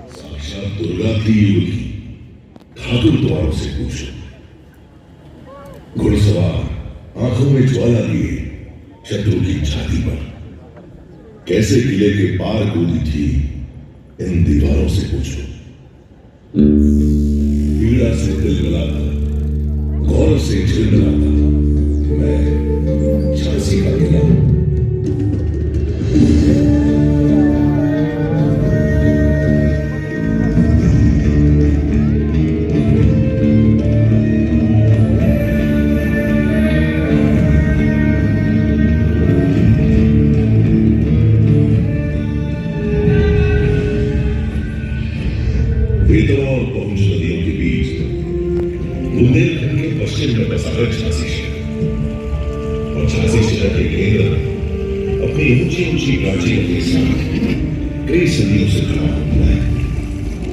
साक्षात दुर्गा थी युवती, ठाकुर द्वारों से पूछो। घुड़सवार आंखों में ज्वाला लिए शत्रु की छाती पर कैसे किले के पार कूदी थी, इन दीवारों से पूछो। पीड़ा से दिल मिलाता, गौरव से झिलमिलाता मैं झांसी का किला हूं। बेतवा और पहुंच नदियों के बीच बुंदेलखंड के पश्चिम में बसा है झांसी शहर। और झांसी शहर के केंद्र में अपनी ऊंची ऊंची प्राचीरों के साथ कई सदियों से खड़ा हुआ है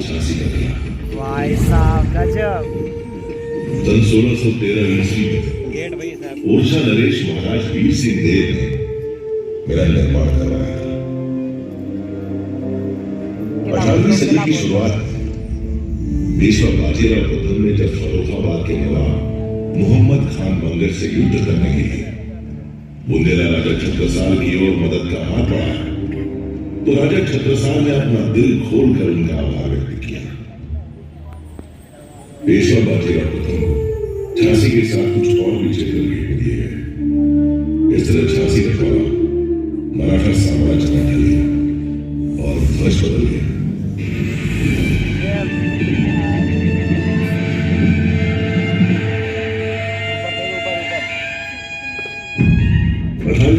झांसी का किला। भाई साहब गजब। सन 1613 ईस्वी में ओरछा नरेश महाराज वीर सिंह देव ने मेरा निर्माण करवाया था। 18वीं सदी की शुरुआत पेशवा बाजीराव प्रथम ने जब फर्रुखाबाद के नवाब मोहम्मद खान बंगर से युद्ध करने के लिए बुंदेला राजा छत्रसाल की ओर मदद का हाथ बढ़ाया तो राजा छत्रसाल ने अपना दिल खोलकर उनका आभार व्यक्त किया। पेशवा बाजीराव प्रथम को झांसी के साथ कुछ और भी क्षेत्र दिए गए। इस तरह झांसी का द्वारा मराठा साम्राज्य में ढल गया और ध्वज बदल गया।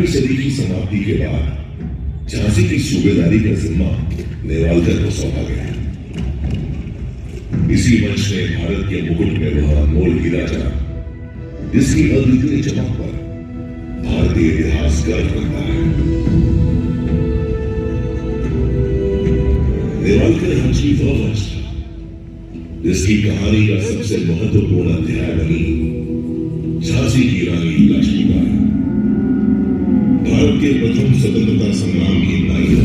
सदी की समाप्ति के बाद झांसी की सूबेदारी का जिम्मा नेवालकर को सौंपा गया। इसी वंश ने भारत के मुकुट में वह अनमोल हीरा चढ़ा जिसकी अद्वितीय चमक पर भारतीय इतिहास गर्व करता है। नेवालकर वंश की वह वंश था जिसकी कहानी का सबसे महत्वपूर्ण अध्याय बनी झांसी की रानी लक्ष्मीबाई, भारत के प्रथम स्वतंत्रता संग्राम की नायिका।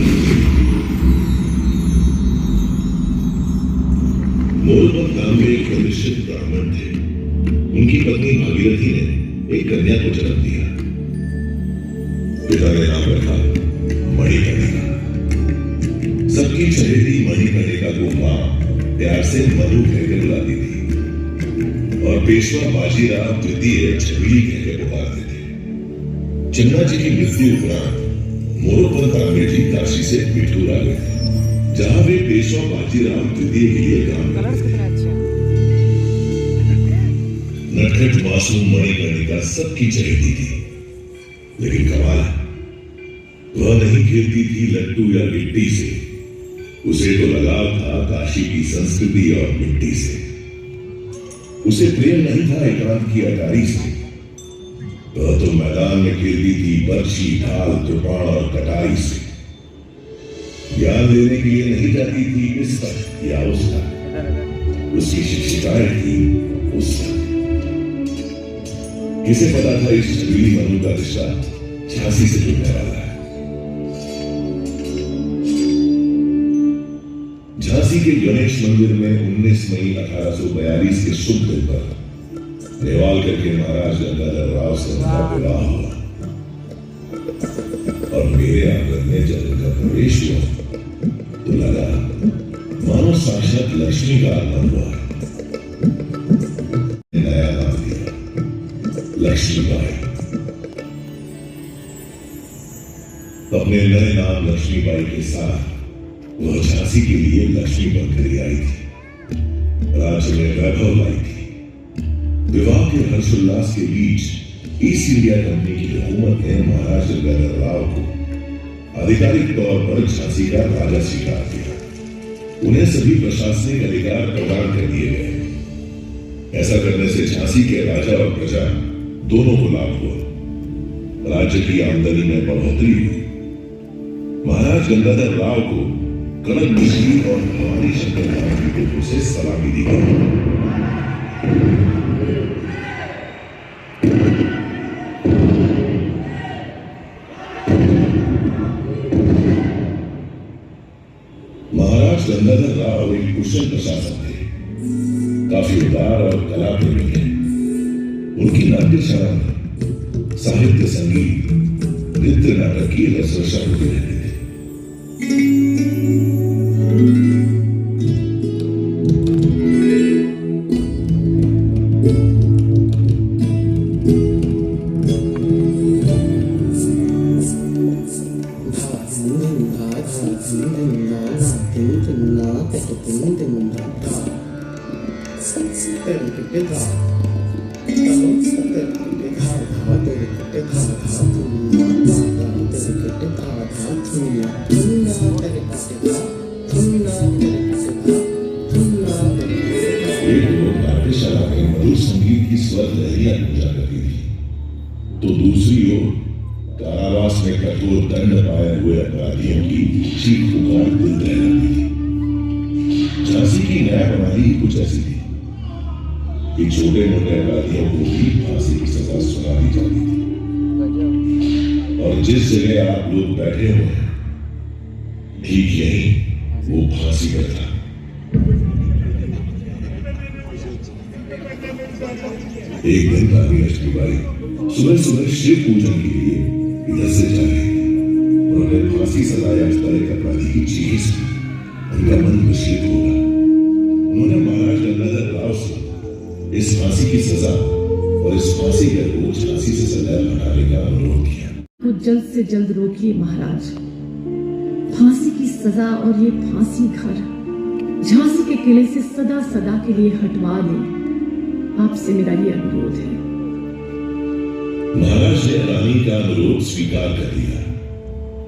मोरपंथ गांव में एक प्रतिष्ठित ब्राह्मण थे। उनकी पत्नी भागीरथी ने एक कन्या को जन्म दिया। पिता ने नाम रखा मणिकर्णिका। सबकी चहेती मणिकर्णिका को मां प्यार से मनु कहकर बुलाती थी और पेशवा बाजीराव द्वितीय छबीली कहकर पुकारते थे। चन्ना जी की मृत्यु उपरांत मोरोपंत अंग्रेजी काशी से बिठूर आ गए थे जहां वे पेशवा बाजीराव द्वितीय के लिए काम करते थे। नटखट मासूम मणिकर्णिका सबकी चहेती थी, लेकिन कमाल वह नहीं खेलती थी लट्टू या गिट्टी से। उसे तो लगाव था काशी की संस्कृति और मिट्टी से। उसे प्रेम नहीं था एकांत की अटारी से। वह तो मैदान में खेलती थी बर्छी, ढाल, कृपाण और कटारी से। ज्ञान देने के लिए नहीं जाती थी इस तक या उस तक। उसकी शिक्षिकाएं थी उस तक। किसे पता था इस छबीली मनु का रिश्ता झांसी से जुड़ने वाला है। झांसी के गणेश मंदिर में 19 मई 1842 के शुभ दिन पर नेवालकर के महाराज गंगाधर राव से उनका विवाह हुआ और मेरे आंगन में जब उनका प्रवेश हुआ तो लगा मानो साक्षात लक्ष्मी का आगमन हुआ। नया नाम दिया लक्ष्मीबाई। अपने नए नाम लक्ष्मीबाई के साथ वह झांसी के लिए लक्ष्मी बनकर आई थी। राज्य में वैभव लाई थी। विवाह के हर्षोल्लास के बीच ईस्ट इंडिया कंपनी की हुकूमत ने महाराज गंगाधर राव को आधिकारिक तौर पर झांसी का राजा स्वीकार किया। उन्हें सभी प्रशासनिक अधिकार प्रदान कर दिए गए। ऐसा करने से झांसी के राजा और प्रजा दोनों को लाभ हुआ। राज्य की आमदनी में बढ़ोतरी हुई। महाराज गंगाधर राव को कनक बिजली और भवानी शंकर धाम की तरफ से सलामी दी गई। गंगाधर राव एक कुशल प्रशासक थे, काफी उदार और कला प्रेमी थे। उनकी नाट्यशाला में साहित्य, संगीत, नृत्य, नाटक की रसरशा होती रहती थी। एक लोग नाट्यशाला में मधुर संगीत की स्वर लहरियां गूंजा करती थी, तो दूसरी ओर कारावास में कठोर दंड पाए हुए अपराधियों की चीख पुकार दिल दहलाती थी। झांसी की न्याय प्रणाली कुछ ऐसी थी कि छोटे मोटे अपराधियों को भी फांसी की सजा सुना दी जाती थी। और जिस जगह आप लोग बैठे हुए हैं, ठीक यही वो फांसी पर था। एक दिन रानी लक्ष्मीबाई सुबह सुबह शिव पूजन के लिए इधर से जा रही थी। उन्होंने फांसी सजायाफ्ता एक अपराधी की चीख सुनी। उनका मन विचलित हो गया। उन्होंने महाराज गंगाधर राव से इस फांसी की सजा और इस फांसी घर को झांसी से सदैव हटाने का अनुरोध किया। वो जल्द से जल्द रोकिए महाराज। फांसी की सजा और ये फांसी घर झांसी के किले से सदा सदा के लिए हटवा दें। आपसे मेरा ये अनुरोध है। महाराज ने रानी का अनुरोध स्वीकार कर लिया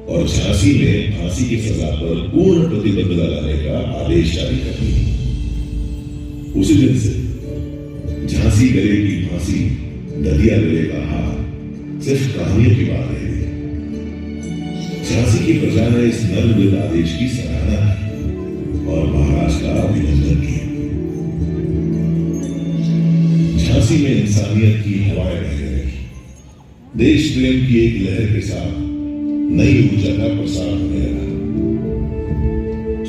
और झांसी में फांसी की सजा पर पूर्ण प्रतिबंध लगाने का आदेश जारी कर दिया। उसी दिन से झांसी गले की फांसी, दरिया गले का हार सिर्फ कहानियों की बात रह गई। झांसी की प्रजा ने इस नर्मदिल आदेश की सराहना की और महाराज का अभिनंदन किया। झांसी में इंसानियत की हवाएं बहने लगी। देश प्रेम की एक लहर के साथ नई ऊर्जा का प्रसार होने लगा।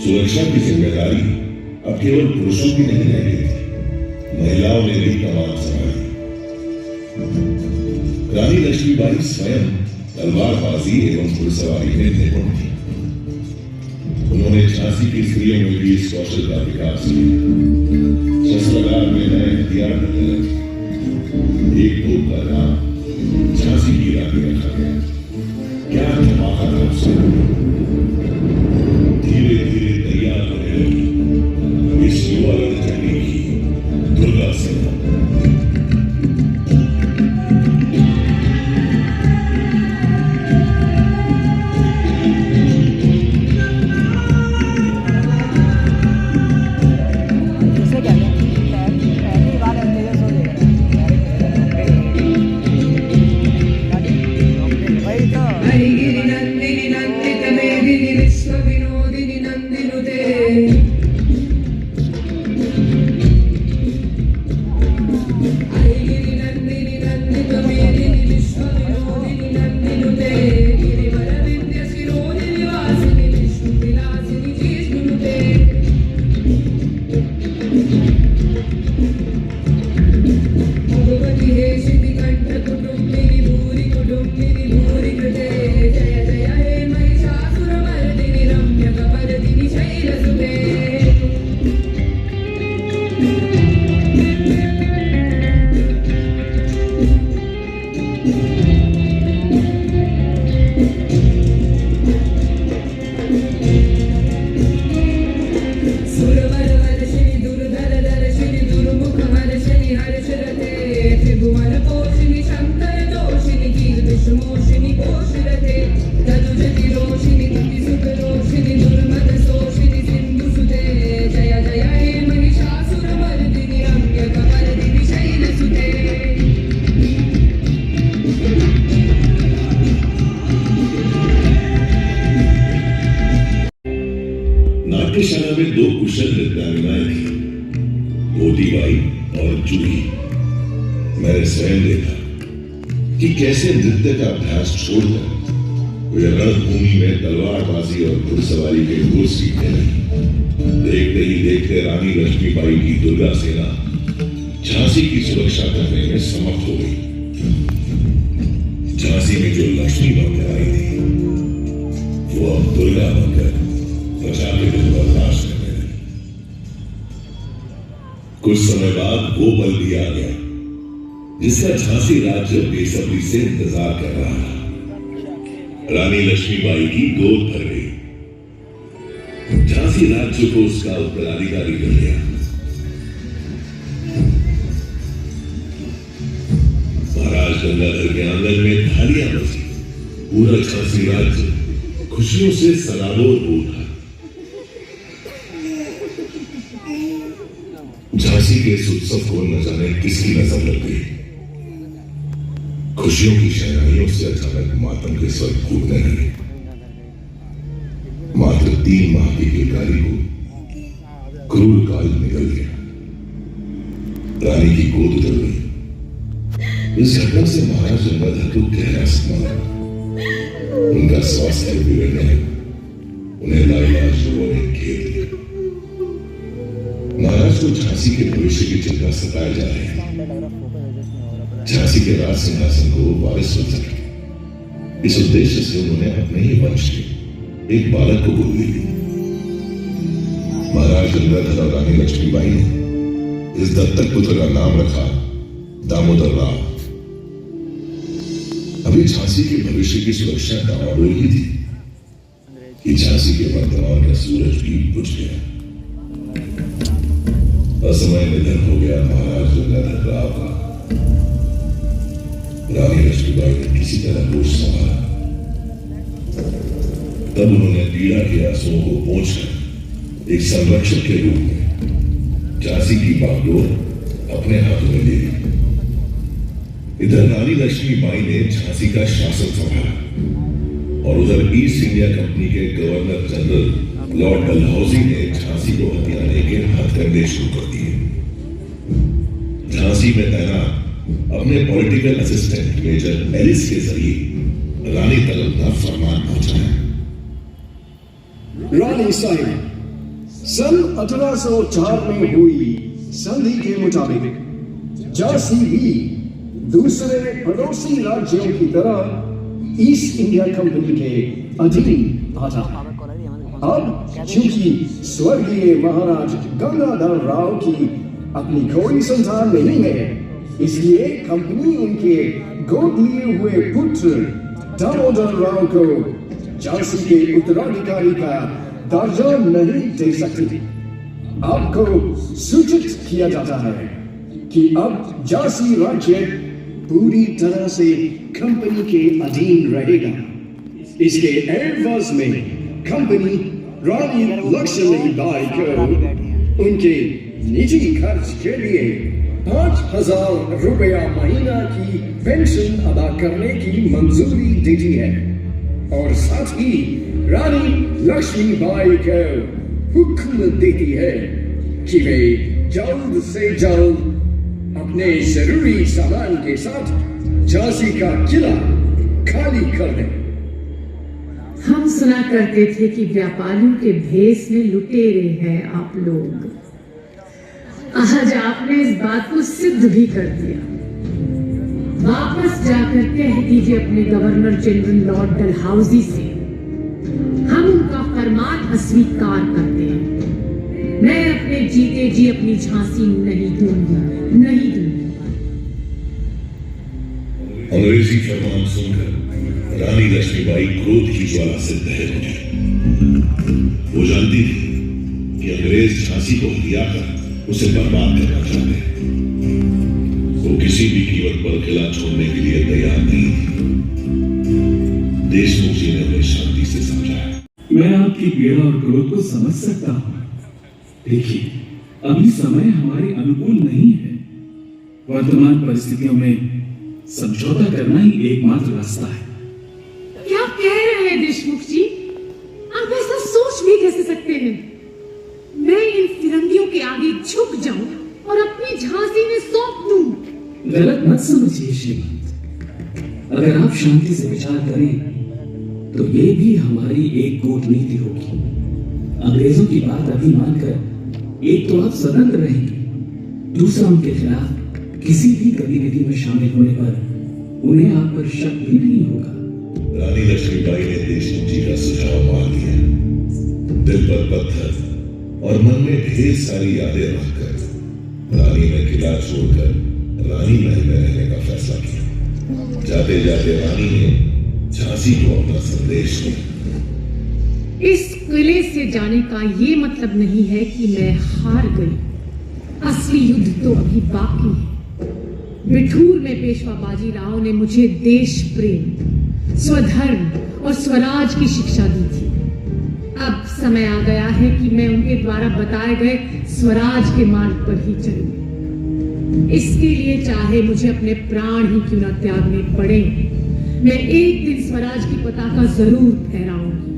सुरक्षा की जिम्मेदारी अब केवल पुरुषों की नहीं रह गई थी, महिलाओं ने भी कमान संभाली। रानी लक्ष्मीबाई स्वयं तलवारबाजी एवं घुड़सवारी में निपुण थी। उन्होंने झांसी की स्त्रियों में भी इस कौशल का विकास किया। शस्त्रागार में नए हथियार बनने लगे। एक तोप का नाम झांसी की रानी रखा गया। क्या धमाका था उसका। धीरे धीरे तैयार होने लगी इस युवा रणचंडी की दुर्गा सेना। नाट्यशाला में दो कुशल नृत्यांगनाएं थी, मोतीबाई और जूही। मैंने स्वयं देखा कि कैसे नृत्य का अभ्यास छोड़कर वे रणभूमि में तलवारबाजी और घुड़सवारी के गुर सीखने लगी। देखते ही देखते रानी लक्ष्मीबाई की दुर्गा सेना झांसी की सुरक्षा करने में समर्थ हो गई। झांसी में जो लक्ष्मी बनकर आई थी वो अब दुर्गा बनकर प्रजा के दिल पर राज करने लगी। कुछ समय बाद वो बल भी आ गया जिसका झांसी राज्य बेसब्री से इंतजार कर रहा था। रानी लक्ष्मीबाई की गोद भर गई। झांसी राज्य को उसका उत्तराधिकारी मिल गया। महाराज गंगाधर के आंगन में थालियां बजी। पूरा झांसी राज्य खुशियों से सराबोर हो उठा। झांसी के इस उत्सव को न जाने किसकी नजर लग गई। खुशियों की शहनाइयों से अचानक मातम के स्वर फूटने लगे। मात्र 3 माह की बेकारी को क्रूर काल निकल गया। रानी की गोद उतर गई। इस घटना से महाराज गंगाधर को गहरा सदमा लगा। उनका स्वास्थ्य बिगड़ने लगा। उन्हें लाइलाज लोगों ने घेर लिया। महाराज को झांसी के भविष्य की चिंता सताए जा रही है। झांसी के राज सिंहासन को वारिस बन सके, इस उद्देश्य से उन्होंने अपने ही वंश के एक बालक को गोद ली। महाराज गंगाधर और रानी लक्ष्मीबाई ने इस दत्तक पुत्र का नाम रखा दामोदर राव। अभी झांसी के भविष्य की सुरक्षा डामाडोल की थी कि झांसी के वर्तमान का सूरज भी बुझ गया। असमय निधन हो गया महाराज गंगाधर राव का। रानी लक्ष्मीबाई ने किसी तरह होश संभाला। तब उन्होंने पीड़ा के आंसुओं को पोंछकर एक संरक्षक के रूप में झांसी की बागडोर अपने हाथों में ले ली। इधर रानी लक्ष्मीबाई ने झांसी का शासन संभाला और उधर ईस्ट इंडिया कंपनी के गवर्नर जनरल लॉर्ड डलहौजी ने झांसी को हथियाने के हथकंडे शुरू कर दिए। झांसी में तैनात अपने पॉलिटिकल असिस्टेंट मेजर एलिस के जरिए रानी तक अपना फरमान पहुंचाया। रानी साहिब, सन 1804 में हुई संधि के मुताबिक झांसी भी दूसरे पड़ोसी राज्यों की तरह ईस्ट इंडिया कंपनी के अधीन आता। अब चूंकि स्वर्गीय महाराज गंगाधर राव की अपनी कोई संतान नहीं है, इसलिए कंपनी उनके गोद लिए हुए पुत्र दामोदर राव को झांसी के उत्तराधिकारी का दर्जा नहीं दे सकती। आपको सूचित किया जाता है कि अब झांसी राज्य पूरी तरह से कंपनी के अधीन रहेगा। इसके एवज में कंपनी रानी लक्ष्मीबाई को उनके निजी खर्च के लिए 5,000 रुपया महीना की पेंशन अदा करने की मंजूरी देती है और साथ ही रानी लक्ष्मीबाई को हुक्म देती है कि वे जल्द से जल्द अपने जरूरी सामान के साथ झांसी का किला खाली कर दें। हम सुना करते थे कि व्यापारियों के भेष में लुटेरे हैं आप लोग। आज आपने इस बात को सिद्ध भी कर दिया। वापस जाकर कह दीजिए अपने गवर्नर जनरल लॉर्ड डलहौजी से हम उनका फरमान अस्वीकार करते हैं। मैं अपने जीते जी अपनी झांसी नहीं दूंगी, नहीं दूंगी। अंग्रेजी फरमान सुनकर रानी लक्ष्मीबाई क्रोध की ज्वाला से दहक उठी। वो जानती थी कि अंग्रेज झांसी को हथिया कर उसे बर्बाद करना चाहते हैं। वो किसी भी कीमत पर किला छोड़ने के लिए तैयार नहीं थी। देशमुख जी ने उन्हें शांति से समझाया। मैं आपकी पीड़ा और क्रोध को समझ सकता हूं। देखिए, अभी समय हमारे अनुकूल नहीं है। वर्तमान परिस्थितियों में समझौता करना ही एकमात्र रास्ता है। क्या कह रहे हैं देशमुख जी? आप ऐसा सोच भी कैसे सकते हैं? मैं इन फिरंगियों के आगे झुक जाऊं और अपनी झांसी में सौंप दूं। गलत मत समझिए श्रीमंत। अगर आप शांति से विचार करें तो ये भी हमारी एक कूटनीति होगी। अंग्रेजों की बात अभी मानकर एक तो आप स्वतंत्र रहेंगे, दूसरा उनके खिलाफ किसी भी गतिविधि में शामिल होने पर उन्हें आप पर शक भी नहीं होगा। रानी लक्ष्मीबाई ने देशमुख जी का सुझाव मान लिया। दिल पर पत्थर और मन में ढेर सारी यादें रखकर रानी ने किला छोड़कर रानी महल में रहने का फैसला किया। जाते जाते रानी ने झांसी को अपना संदेश दिया। इस किले से जाने का ये मतलब नहीं है कि मैं हार गई। असली युद्ध तो अभी बाकी है। बिठूर में पेशवा बाजीराव ने मुझे देश प्रेम, स्वधर्म और स्वराज की शिक्षा दी थी। अब समय आ गया है कि मैं उनके द्वारा बताए गए स्वराज के मार्ग पर ही चलूं। इसके लिए चाहे मुझे अपने प्राण ही क्यों न त्यागने पड़े, मैं एक दिन स्वराज की पताका जरूर फहराऊंगी।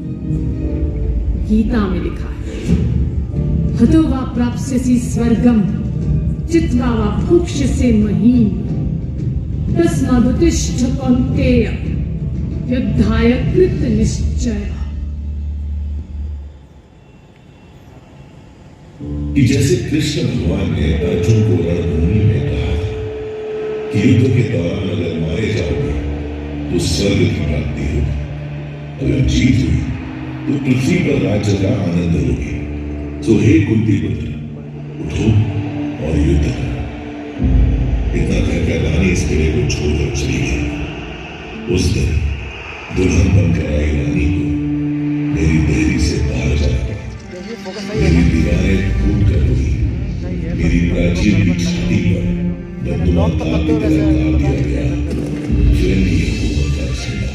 गीता में लिखा है, हतो वा प्राप्स्यसि स्वर्गम चित्वा वा भोक्ष्यसे महीम तस्मादुत्तिष्ठ कौन्तेय युद्धाय कृत निश्चय। कि जैसे कृष्ण भगवान ने अर्जुन को रणभूमि में कहा था कि युद्ध के दौरान अगर मारे जाओगे तो स्वर्ग की प्राप्ति होगी, अगर जीत हुई तो पृथ्वी पर राज्य का आनंद लोगे। तो हे कुंती पुत्र, उठो और युद्ध करो। इतना कहकर रानी इस किले को छोड़कर चली गई। उस दिन दुल्हन बनकर आई रानी को मेरी देहरी से बाहर जाना पड़ा। मेरी दीवारें फूट कर हुई, मेरी प्राचीर की छाती पर बददुआ दाग की तरह गाड़ दिया गया फिरंगी हुकूमत का झंडा।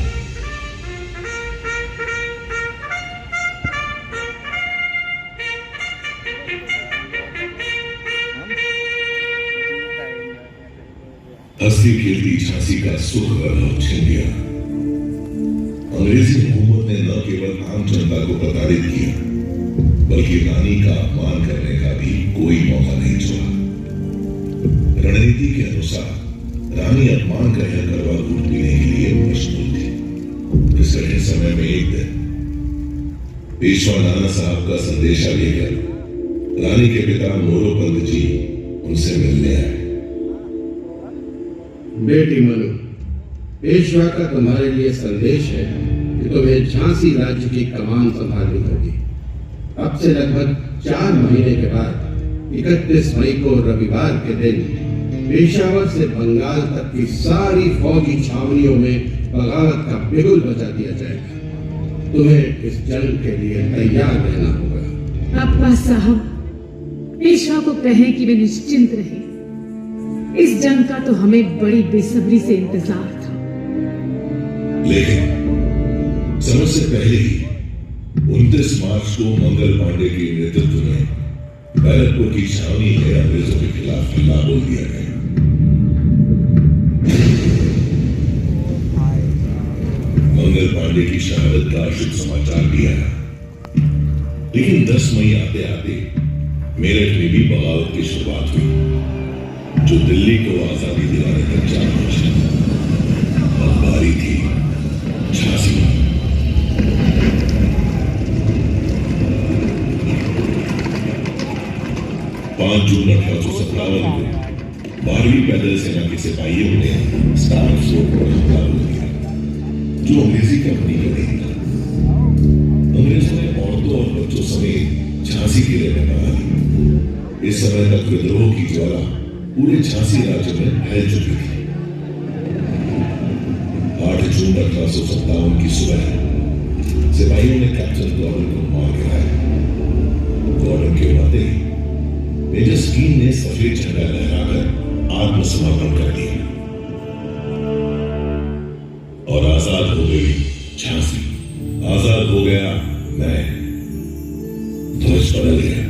हंसती खेलती झांसी का सुख वैभव छिन गया। अंग्रेजी हुकूमत ने न केवल आम जनता को प्रताड़ित किया, बल्कि रानी का अपमान करने का भी कोई मौका नहीं छोड़ा। रणनीति के अनुसार रानी अपमान का यह करवा दूध पीने के लिए मशगूल थी। इस कठिन समय में एक दिन पेशवा नाना साहब का संदेशा लेकर रानी के पिता मोरोपंत जी उनसे मिलने आए। बेटी मनु, पेशवा का तुम्हारे लिए संदेश है कि तुम्हें झांसी राज्य की कमान संभालनी होगी। अब से लगभग 4 महीने के बाद 31 मई को रविवार के दिन पेशावर से बंगाल तक की सारी फौजी छावनियों में बगावत का बिगुल बजा दिया जाएगा। तुम्हें इस जंग के लिए तैयार रहना होगा। अब्बा साहब, पेशवा को कहें कि वे निश्चिंत रहे। इस जंग का तो हमें बड़ी बेसब्री से इंतजार था। लेकिन समय से पहले ही 29 मार्च को मंगल पांडे के नेतृत्व में बैरकपुर की छावनी में अंग्रेजों के खिलाफ हल्ला बोल दिया गया। मंगल पांडे की शहादत का शुभ समाचार दिया, लेकिन 10 मई आते आते मेरठ में भी बगावत की शुरुआत हुई, जो दिल्ली को आजादी दिलाने तक जा पहुंची। अब बारी थी झांसी। 5 जून 1857 को 12वीं पैदल सेना के सिपाहियों ने स्टार फोर्ट पर हमला बोल दिया, जो अंग्रेजी कंपनी का नहीं था। अंग्रेजों ने औरतों और बच्चों समेत झांसी किले में बना दी। इस समय तक विद्रोह की ज्वाला पूरे झांसी राज्य में फैल चुकी थी। 8 जून 1857 की सुबह सिपाहियों ने कैप्टन गॉर्डन को मार गिराया। गॉर्डन के नाते मेजर स्कीन ने सफेद झंडा लहराकर आत्मसमर्पण कर दिया और आजाद हो गई झांसी। आजाद हो गया मैं। ध्वज बदल गया।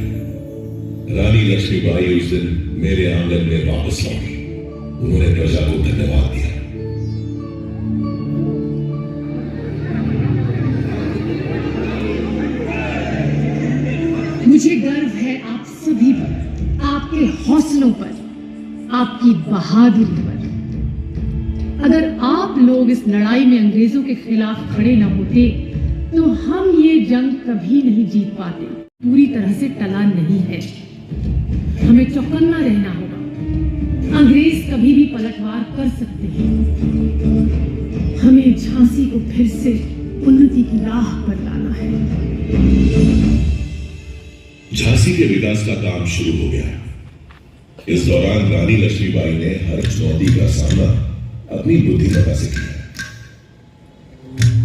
रानी लक्ष्मीबाई उस दिन मेरे आंगन में वापस लौटी। उन्होंने प्रजा को धन्यवाद दिया। मुझे गर्व है आप सभी पर, आपके हौसलों पर, आपकी बहादुरी पर। अगर आप लोग इस लड़ाई में अंग्रेजों के खिलाफ खड़े न होते तो हम ये जंग कभी नहीं जीत पाते। पूरी तरह से टला नहीं है, हमें चौकन्ना रहना होगा। अंग्रेज कभी भी पलटवार कर सकते हैं। हमें झांसी को फिर से उन्नति की राह पर लाना है। झांसी के विकास का काम शुरू हो गया। इस दौरान रानी लक्ष्मीबाई ने हर चुनौती का सामना अपनी बुद्धिमत्ता से किया।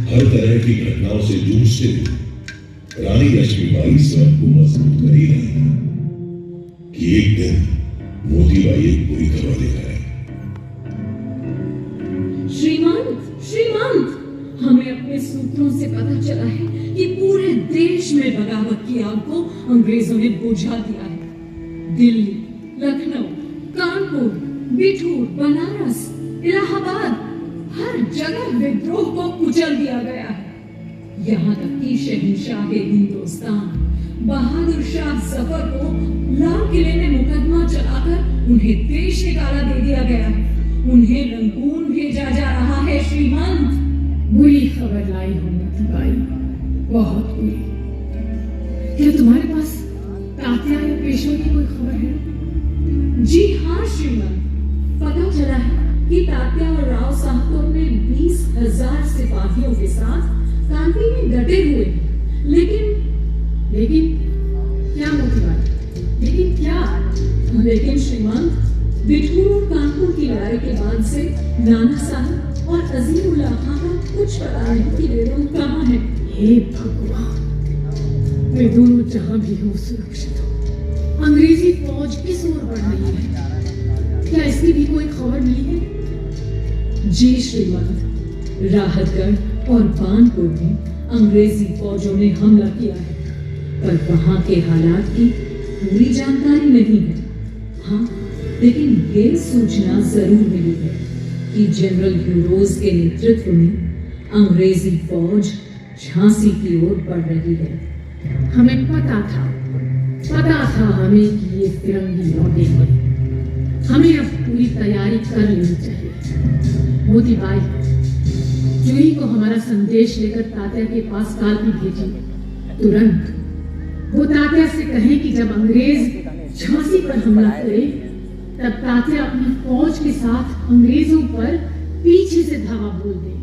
हर तरह की घटनाओं से जूझते हुए रानी लक्ष्मीबाई स्वयं को मजबूत कर ही रही है कि एक दिन मोतीबाई एक बुरी खबर लेकर आए। श्रीमंत, हमें अपने सूत्रों से पता चला है कि पूरे देश में बगावत की आग को अंग्रेजों ने बुझा दिया है। दिल्ली, लखनऊ, कानपुर, बिठूर, बनारस, इलाहाबाद, हर जगह विद्रोह को कुचल दिया गया है। यहाँ तक कि शहंशाह हिंदुस्तान बहादुर शाह जफर को लाल किले में मुकदमा चलाकर उन्हें देश निकाला दे दिया गया है। उन्हें रंगून भेजा जा रहा है। श्रीमंत, बुरी खबर लाई हो मोतीबाई, बहुत बुरी। क्या तुम्हारे पास तात्या या पेशवा की कोई खबर है? जी हाँ श्रीमंत, पता चला है कि तात्या और राव साहब तो अपने 20,000 सिपाहियों के साथ कांपी में डटे हुए। लेकिन क्या मोतीबाई, लेकिन क्या? लेकिन श्रीमंत, बिठूर और कानपुर की लड़ाई के बाद से नाना साहब और अजीमुल्लाह खां का कुछ पता नहीं कि वे लोग कहाँ हैं। हे भगवान, वे दोनों जहां भी हो सुरक्षित हो। अंग्रेजी फौज किस ओर बढ़ रही है? क्या इसकी भी कोई खबर मिली है? जी श्रीमंत, राहतगढ़ और बानपुर में अंग्रेजी फौजों ने हमला किया है, पर वहां के हालात की पूरी जानकारी नहीं है। हाँ, लेकिन ये सूचना जरूर मिली है कि जनरल ह्यूरोज के नेतृत्व में अंग्रेजी फौज झांसी की ओर बढ़ रही है। हमें पता था हमें कि ये फिरंगी लौटेंगे। हमें अब पूरी तैयारी कर लेनी चाहिए। मोतीबाई, जूही को हमारा संदेश लेकर तात्या के पास कालपी भेजी। तुरंत वो तात्या से कहें कि जब अंग्रेज झांसी पर हमला करे तब तात्या अपनी फौज के साथ अंग्रेजों पर पीछे से धावा बोल दे।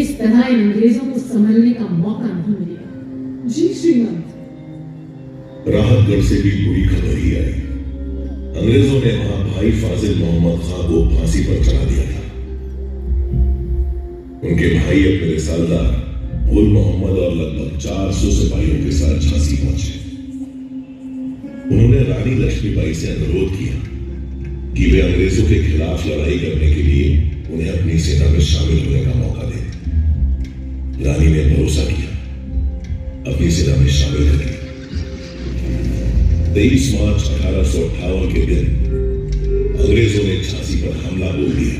इस तरह इन अंग्रेजों को संभलने का मौका नहीं मिलेगा। जी श्रीमंत। राहतगढ़ से भी बुरी खबर ही आई। अंग्रेजों ने वहां भाई फाजिल मोहम्मद खां को फांसी पर चढ़ा दिया था। उनके भाई अपने रिसालदार गुल मोहम्मद और लगभग 400 सिपाहियों के साथ झांसी पहुंचे। उन्होंने रानी लक्ष्मीबाई से अनुरोध किया कि वे अंग्रेजों के खिलाफ लड़ाई करने के लिए उन्हें अपनी सेना में शामिल होने का मौका दें। रानी ने भरोसा किया, अपनी सेना में शामिल करें। 23 मार्च 1858 के दिन अंग्रेजों ने झांसी पर हमला बोल दिया।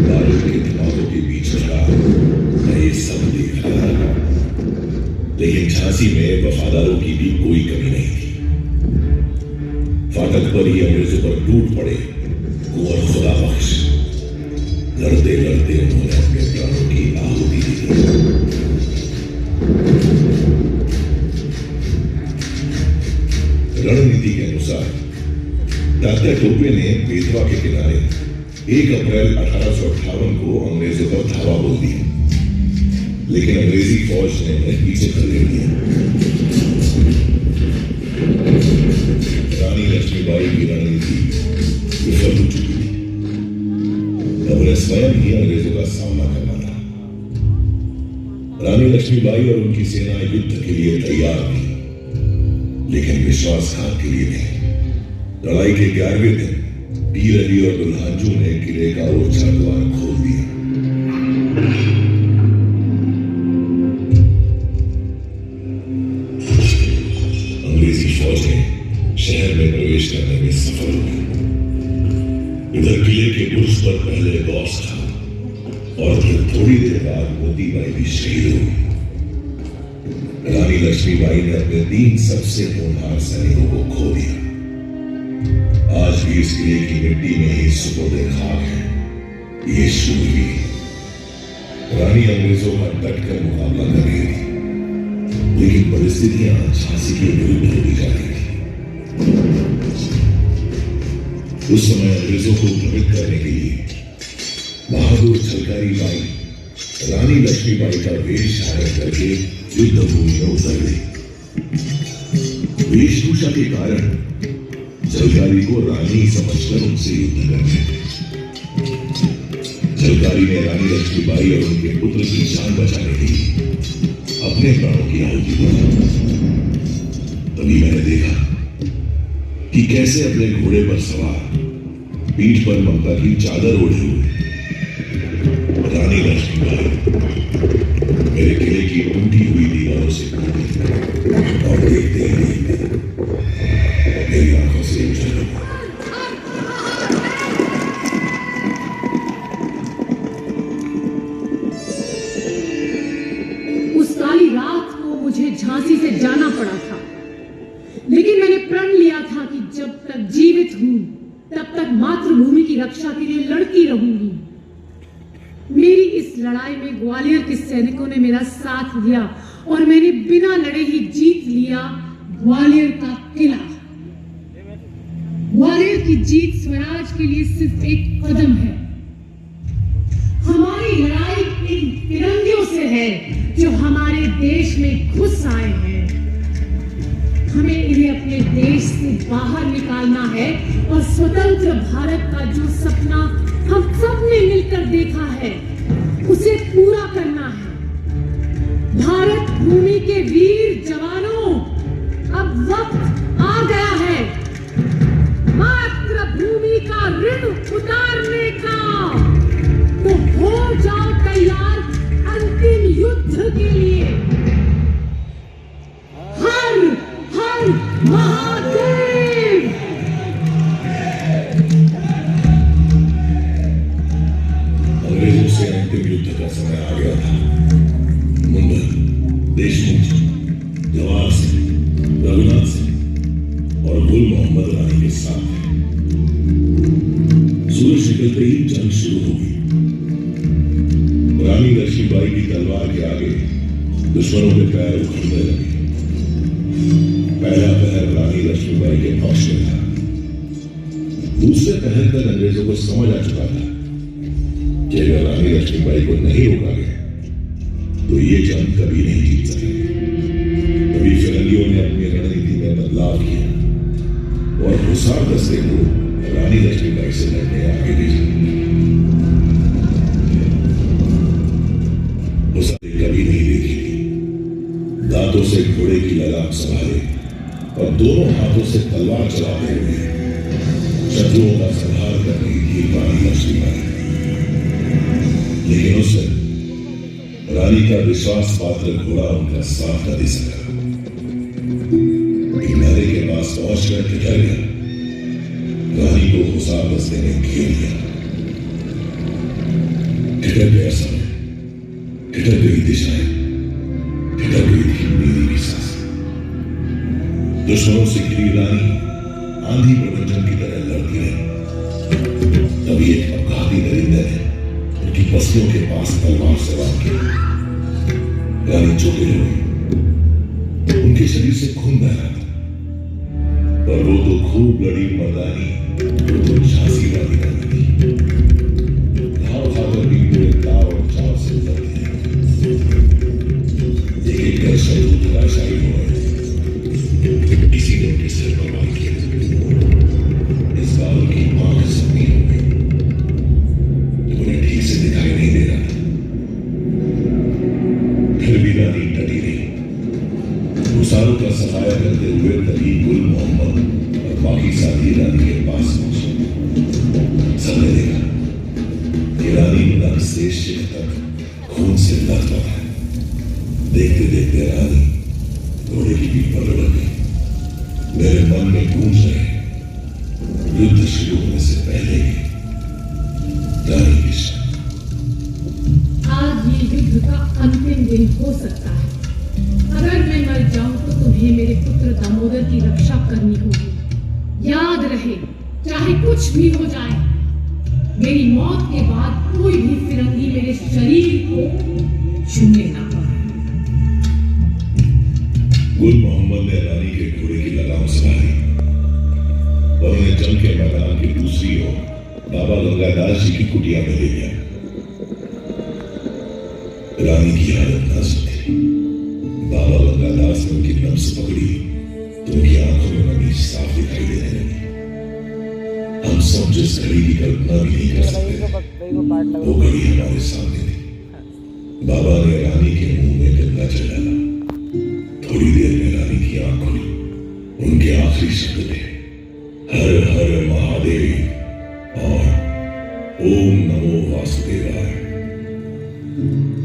बारूद के धमाकों के बीच खड़ा मैं ये सब देख रहा था, लेकिन झांसी में वफादारों की भी कोई कमी नहीं थी। फाटक पर ही अंग्रेजों पर टूट पड़े कुंवर खुदा बख्श। लड़ते लड़ते उन्होंने अपने प्राणों की आहुति दी। रणनीति के अनुसार तात्या टोपे ने बेतवा के किनारे 1 अप्रैल 1858 को अंग्रेजों पर धावा बोल दिया, लेकिन अंग्रेजी फौज ने उन्हें पीछे खदेड़ दिया। रानी लक्ष्मीबाई की रणनीति विफल हो चुकी थी। अब उन्हें स्वयं ही अंग्रेजों का सामना करना था। रानी लक्ष्मीबाई और उनकी सेना युद्ध के लिए तैयार थी, लेकिन विश्वासघात के लिए नहीं। लड़ाई के 11वें दिन पीर अली और दुल्हांजू ने किले का ओछा द्वार खोल दिया। अंग्रेजी फौज ने शहर में प्रवेश करने में सफल हुई। इधर किले के बुर्ज पर पहले गौस था और फिर थोड़ी देर बाद मोतीबाई भी शहीद हुई। रानी लक्ष्मीबाई ने अपने 3 सबसे होनहार सैनिकों को खो दिया। आज भी इस किले की मिट्टी में ही सुपुर्दे खाक है ये शूरवीर। रानी अंग्रेजों का डटकर मुकाबला कर रही थी, लेकिन परिस्थितियां झांसी के विरुद्ध होती जा रही थी। उस समय अंग्रेजों को भ्रमित करने के लिए बहादुर झलकारी बाई रानी लक्ष्मीबाई का वेश धारण करके युद्ध भूमि में उतर गई। वेशभूषा के कारण झलकारी को रानी समझकर उनसे युद्ध करने। झलकारी ने रानी लक्ष्मीबाई और उनके पुत्र की जान बचाने के लिए अपने प्राणों की आहुति दी। तभी मैंने देखा कि कैसे अपने घोड़े पर सवार पीठ पर ममता की चादर ओढ़े हुए रानी लक्ष्मीबाई मेरे किले की टूटी हुई दीवारों से कूदी और देखते ही देखते मेरी आंखों से ओझल हो गई। उस काली रात को मुझे झांसी से जाना पड़ा था, लेकिन मैंने प्रण लिया था कि जब तक जीवित हूं तब तक मातृभूमि की रक्षा के लिए लड़ती रहूंगी। मेरी इस लड़ाई में ग्वालियर के सैनिकों ने मेरा साथ दिया और मैंने बिना लड़े ही जीत लिया ग्वालियर का किला। ग्वालियर की जीत स्वराज के लिए सिर्फ एक कदम है। हमारी लड़ाई इन तिरंगियों से है जो हमारे देश में घुस आए हैं। हमें इन्हें अपने देश से बाहर निकालना है और स्वतंत्र भारत का जो सपना हम सब ने मिलकर देखा है उसे पूरा करना है। भारत भूमि के वीर जवानों, अब वक्त आ गया है मातृभूमि का ऋण उतारने का। तो हो जाओ तैयार अंतिम युद्ध के लिए। हर हर महादेव। अंग्रेजों से अंतिम युद्ध का समय आ गया था। मुंडन, देशमुख, जवाहर सिंह, रघुनाथ सिंह और गुल मोहम्मद रानी के साथ थे। सूरज निकलते ही जंग शुरू हो गई। रानी लक्ष्मीबाई की तलवार के आगे दुश्मनों के पैर उखड़ने लगे। पहला पहर रानी लक्ष्मीबाई के पक्ष में था। दूसरे पहर तक अंग्रेजों को समझ आ चुका था कि अगर रानी लक्ष्मीबाई को नहीं रोका गया तो ये जंग कभी नहीं जीत सकेंगे। तभी फिरंगियों ने अपनी रणनीति में बदलाव किया और हुसार दस्ते को रानी लक्ष्मीबाई से लड़ने आगे भेजा। हुसार कभी नहीं देखी थी। दांतों से घोड़े की लगाम संभाले और दोनों हाथों से तलवार चलाते हुए शत्रुओं का संहार कर रही थी रानी लक्ष्मीबाई। लेकिन उस समय रानी का विश्वास पात्र घोड़ा उनका साथ न दे सका। किनारे के पास पहुंचकर ठिठर गया। रानी को हुसार दस्ते ने घेर लिया। ठिठर गया समय, ठिठर गई दिशाएं, ठिठर गई थी मेरी भी सांस। दुश्मनों से घिरी रानी आंधी प्रबंधन की तरह लड़ती रही। तभी एक अपघाती दरिंदे ने उनकी पसलियों के पास तलवार से वार किया। रानी चौंकी हुई। उनके शरीर से खून बह रहा था, पर वो तो खूब लड़ी मर्दानी, वो तो झांसी वाली रानी थी। घाव खाकर भी पूरे ताव और चाव से उतरती है। एक कर शत्रु धराशायी हो गए। किसी ने उनके सिर पर वार किया। इस बार उनकी आंख सपनी हो गई। उन्हें ठीक से दिखाई नहीं दे रहा था। फिर भी रानी डटी रही। हुसारों का सफाया करते हुए तभी गुल मोहम्मद और बाकी साथी रानी के पास पहुंचे। सबने देखा कि रानी नक से शिर तक खून से लथपथ है। देखते देखते रानी घोड़े की पीठ पर लुढ़क गई। मेरे मन में गूंज रहे युद्ध शुरू होने से पहले ही रानी की आज ये युद्ध का अंतिम दिन हो सकता है। अगर मैं मर जाऊं तो तुम्हें मेरे पुत्र दामोदर की रक्षा करनी होगी। याद रहे, चाहे कुछ भी हो जाए, मेरी मौत के बाद कोई भी फिरंगी मेरे शरीर को छूने ना पाए। गुल मोहम्मद ने रानी के घोड़े की लगाम संभाली और उन्हें जंग के मैदान की दूसरी ओर बाबा गंगादास जी की कुटिया में ले गया। रानी की हालत नाजुक थी। बाबा गंगादास ने उनकी नब्ज पकड़ी तो उनकी आंखों में नमी साफ दिखाई देने लगी। हम सब जिस घड़ी की कल्पना भी नहीं कर सकते वो घड़ी हमारे सामने थी। बाबा ने रानी के मुंह में गंगा चढ़ाया। थोड़ी देर में रानी की आंख खुली। उनके आखिरी शब्द थे हर हर महादेव और ओम नमो वासुदेवाय।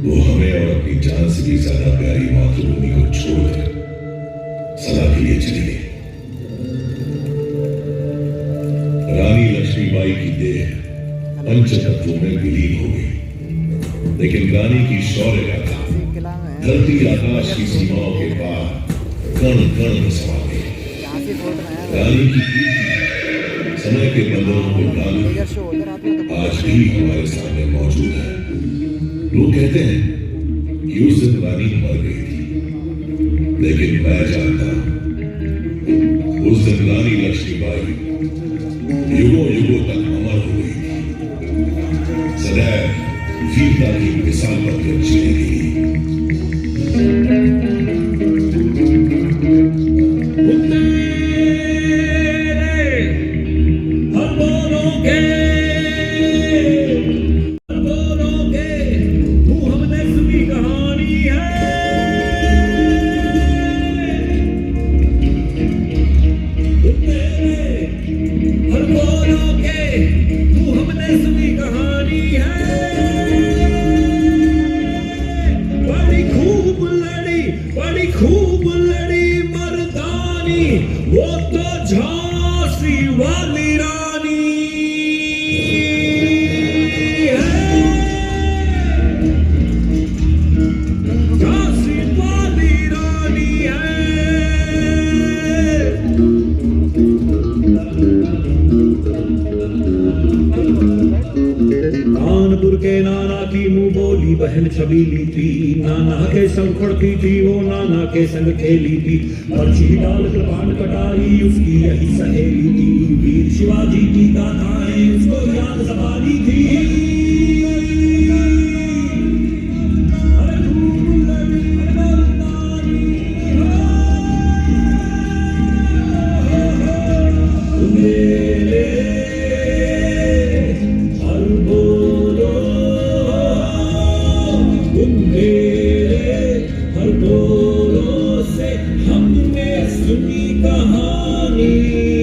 वो हमें और अपनी जान से भी ज्यादा प्यारी मातृभूमि को छोड़कर सदा के लिए चली गई। रानी लक्ष्मीबाई की देह पंचतत्वों में विलीन हो गई, लेकिन रानी की शौर्य गाथा धरती आकाश की सीमाओं के पार कण कण में समा गई। रानी की कीर्ति समय के बंधनों को ढाल आज भी हमारे सामने मौजूद है। लोग कहते हैं कि उस दिन रानी मर गई थी, लेकिन मैं जानता हूं उस दिन रानी लक्ष्मीबाई युगों युगों तक अमर हो गई थी, सदैव वीरता की मिसाल बनकर जिएगी। बहन छबीली थी, नाना के संग पढ़ती थी, वो नाना के संग खेली थी। पर्ची डाल कृपाण कटाई उसकी यही सहेली थी। वीर शिवाजी की गाथाएं उसको याद सवारी थी। हमने सुनी कहानी।